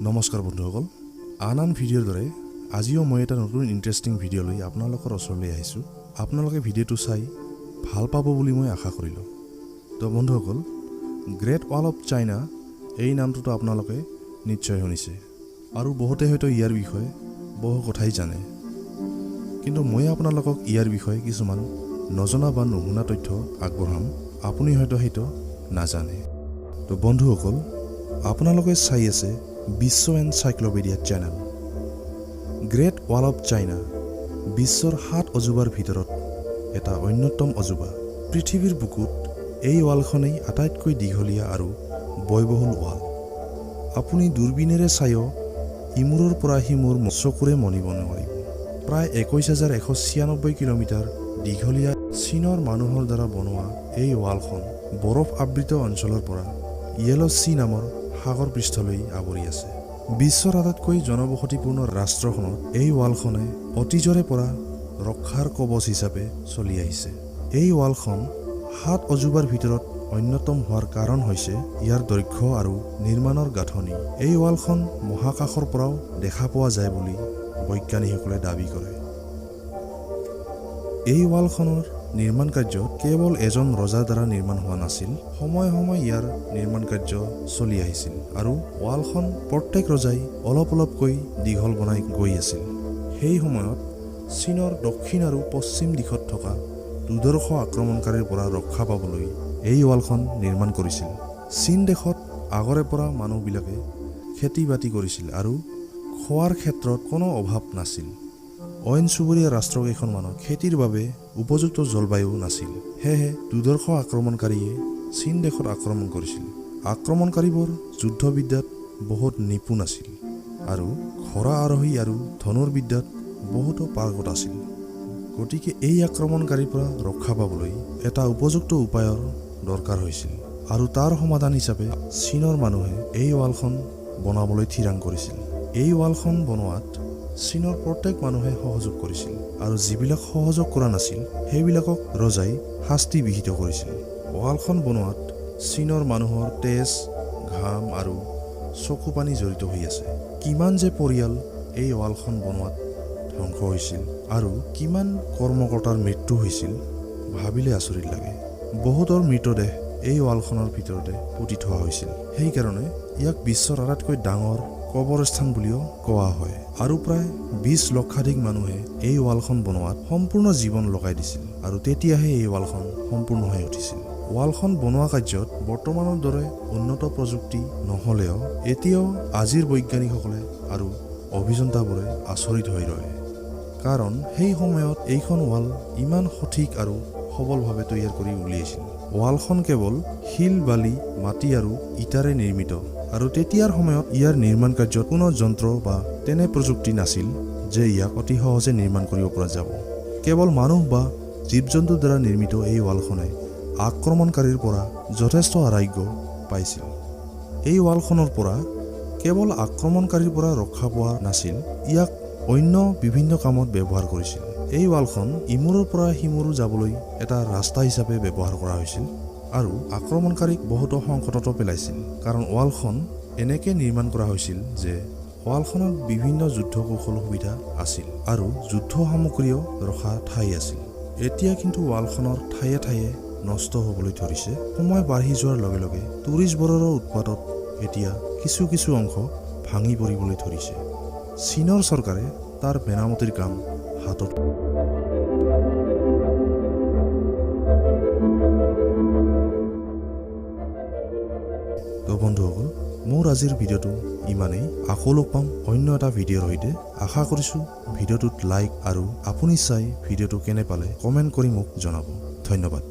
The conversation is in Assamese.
নমস্কাৰ বন্ধুসকল, আন ভিডিঅ'ৰ দৰে আজিও মই এটা নতুন ইণ্টাৰেষ্টিং ভিডিঅ' লৈ আপোনালোকৰ ওচৰলৈ আহিছোঁ। আপোনালোকে ভিডিঅ'টো চাই ভাল পাব বুলি মই আশা কৰিলোঁ। তো বন্ধুসকল, গ্ৰেট ৱাল অফ চাইনা এই নামটোতো আপোনালোকে নিশ্চয় শুনিছে আৰু বহুতে হয়তো ইয়াৰ বিষয়ে বহু কথাই জানে, কিন্তু মই আপোনালোকক ইয়াৰ বিষয়ে কিছুমান নজনা বা নুশুনা তথ্য আগবঢ়াম। আপুনি হয়তো সেইটো নাজানে। তো বন্ধুসকল, আপোনালোকে চাই আছে বিশ্ব encyclopedia channel. Great wall of China বিশ্বৰ 7 অজুবাৰ ভিতৰত এটা অন্যতম অজুবা। পৃথিৱীৰ বুকুত এই ৱালখনেই আটাইতকৈ দীঘলীয়া আৰু ব্যয়বহুল ৱাল। আপুনি দূৰবীণেৰে চায়ো ইমূৰৰ পৰা সিমূৰ চকুৰে মনিব নোৱাৰিব। প্ৰায় 21,196 কিলোমিটাৰ দীঘলীয়া চীনৰ মানুহৰ দ্বাৰা বনোৱা এই ৱালখন বৰফ আবৃত অঞ্চলৰ পৰা য়েলো চি নামৰ সাগৰ পৃষ্ঠলৈ আৱৰি আছে। বিশ্বৰ আটাইতকৈ জনবসতিপূৰ্ণ ৰাষ্ট্ৰখনত এই ৱালখনে অতীজৰে পৰা ৰক্ষাৰ কবচ হিচাপে চলি আহিছে। এই ৱালখন 7 অজুবাৰ ভিতৰত অন্যতম হোৱাৰ কাৰণ হৈছে ইয়াৰ দৈৰ্ঘ্য আৰু নিৰ্মাণৰ গাঁথনি। এই ৱালখন মহাকাশৰ পৰাও দেখা পোৱা যায় বুলি বৈজ্ঞানিকসকলে দাবী কৰে। এই ৱালখনৰ নিৰ্মাণ কাৰ্যত কেৱল এজন ৰজাৰ দ্বাৰা নিৰ্মাণ হোৱা নাছিল। সময়ে সময়ে ইয়াৰ নিৰ্মাণ কাৰ্য চলি আহিছিল আৰু ৱালখন প্ৰত্যেক ৰজাই অলপ অলপকৈ দীঘল বনাই গৈ আছিল। সেই সময়ত চীনৰ দক্ষিণ আৰু পশ্চিম দিশত থকা দুৰ্ধৰ্ষ আক্ৰমণকাৰীৰ পৰা ৰক্ষা পাবলৈ এই ৱালখন নিৰ্মাণ কৰিছিল। চীন দেশত আগৰে পৰা মানুহবিলাকে খেতি বাতি কৰিছিল আৰু খোৱাৰ ক্ষেত্ৰত কোনো অভাৱ নাছিল। অইন চুবুৰীয়া ৰাষ্ট্ৰকেইখনমানত খেতিৰ বাবে উপযুক্ত জলবায়ু নাছিল। সেয়েহে দুৰ্ধৰ্ষ আক্ৰমণকাৰীয়ে চীন দেশত আক্ৰমণ কৰিছিল। আক্ৰমণকাৰীবোৰ যুদ্ধবিদ্যাত বহুত নিপুণ আছিল আৰু ঘোঁৰা আৰোহী আৰু ধনুৰ্বিদ্যাত বহুতো পাৰ্গত আছিল। গতিকে এই আক্ৰমণকাৰীৰ পৰা ৰক্ষা পাবলৈ এটা উপযুক্ত উপায়ৰ দৰকাৰ হৈছিল আৰু তাৰ সমাধান হিচাপে চীনৰ মানুহে এই ৱালখন বনাবলৈ থিৰাং কৰিছিল। এই ৱালখন বনোৱাত চীনৰ প্ৰত্যেক মানুহে সহযোগ কৰিছিল আৰু যিবিলাক সহযোগ কৰা নাছিল সেইবিলাকক ৰজাই শাস্তি বিহিত কৰিছিল। ৱালখন বনোৱাত চীনৰ মানুহৰ তেজ, ঘাম আৰু চকু পানী জড়িত হৈ আছে। কিমান যে পৰিয়াল এই ৱালখন বনোৱাত ধ্বংস হৈছিল আৰু কিমান কৰ্মকৰ্তাৰ মৃত্যু হৈছিল ভাবিলে আচৰিত লাগে। বহুতৰ মৃতদেহ এই ৱালখনৰ ভিতৰতে পুতি থোৱা হৈছিল। সেইকাৰণে ইয়াক বিশ্বৰ আটাইতকৈ ডাঙৰ কবৰস্থান বুলিও কোৱা হয় আৰু প্ৰায় 20 লক্ষাধিক মানুহে এই ৱালখন বনোৱাত সম্পূৰ্ণ জীৱন লগাই দিছিল আৰু তেতিয়াহে এই ৱালখন সম্পূৰ্ণ হৈ উঠিছিল। ৱালখন বনোৱা কাৰ্যত বৰ্তমানৰ দৰে উন্নত প্ৰযুক্তি নহ'লেও এতিয়াও আজিৰ বৈজ্ঞানিকসকলে আৰু অভিযন্তাবোৰে আচৰিত হৈ ৰয়, কাৰণ সেই সময়ত এইখন ৱাল ইমান সঠিক আৰু সবলভাৱে তৈয়াৰ কৰি উলিয়াইছিল। ৱালখন কেৱল শিল, বালি, মাটি আৰু ইটাৰে নিৰ্মিত আৰু তেতিয়াৰ সময়ত ইয়াৰ নিৰ্মাণ কাৰ্যত কোনো যন্ত্ৰ বা তেনে প্ৰযুক্তি নাছিল যে ইয়াক অতি সহজে নিৰ্মাণ কৰিব পৰা যাব। কেৱল মানুহ বা জীৱ জন্তুৰ দ্বাৰা নিৰ্মিত এই ৱালখনে আক্ৰমণকাৰীৰ পৰা যথেষ্ট আৰোগ্য পাইছিল। এই ৱালখনৰ পৰা কেৱল আক্ৰমণকাৰীৰ পৰা ৰক্ষা পোৱা নাছিল, ইয়াক অন্য বিভিন্ন কামত ব্যৱহাৰ কৰিছিল। এই ৱালখন ইমূৰৰ পৰা সিমূৰো যাবলৈ এটা ৰাস্তা হিচাপে ব্যৱহাৰ কৰা হৈছিল আৰু আক্ৰমণকাৰীক বহুতো সংকটতো পেলাইছিল, কাৰণ ৱালখন এনেকৈ নিৰ্মাণ কৰা হৈছিল যে ৱালখনত বিভিন্ন যুদ্ধ কৌশল সুবিধা আছিল আৰু যুদ্ধ সামগ্ৰীও ৰখা ঠাই আছিল। এতিয়া কিন্তু ৱালখনৰ ঠায়ে ঠায়ে নষ্ট হ'বলৈ ধৰিছে। সময় বাঢ়ি যোৱাৰ লগে লগে টুৰিষ্টবোৰৰো উৎপাতত এতিয়া কিছু কিছু অংশ ভাঙি পৰিবলৈ ধৰিছে। চীনৰ চৰকাৰে তাৰ মেৰামতিৰ কাম হাতত তো বন্ধুসকল, মোৰ আজিৰ ভিডিঅ'টো ইমানেই। আকৌ লগ পাম অন্য এটা ভিডিঅ'ৰ সৈতে। আশা কৰিছোঁ ভিডিঅ'টোত লাইক আৰু আপুনি চাই ভিডিঅ'টো কেনে পালে কমেণ্ট কৰি মোক জনাব। ধন্যবাদ।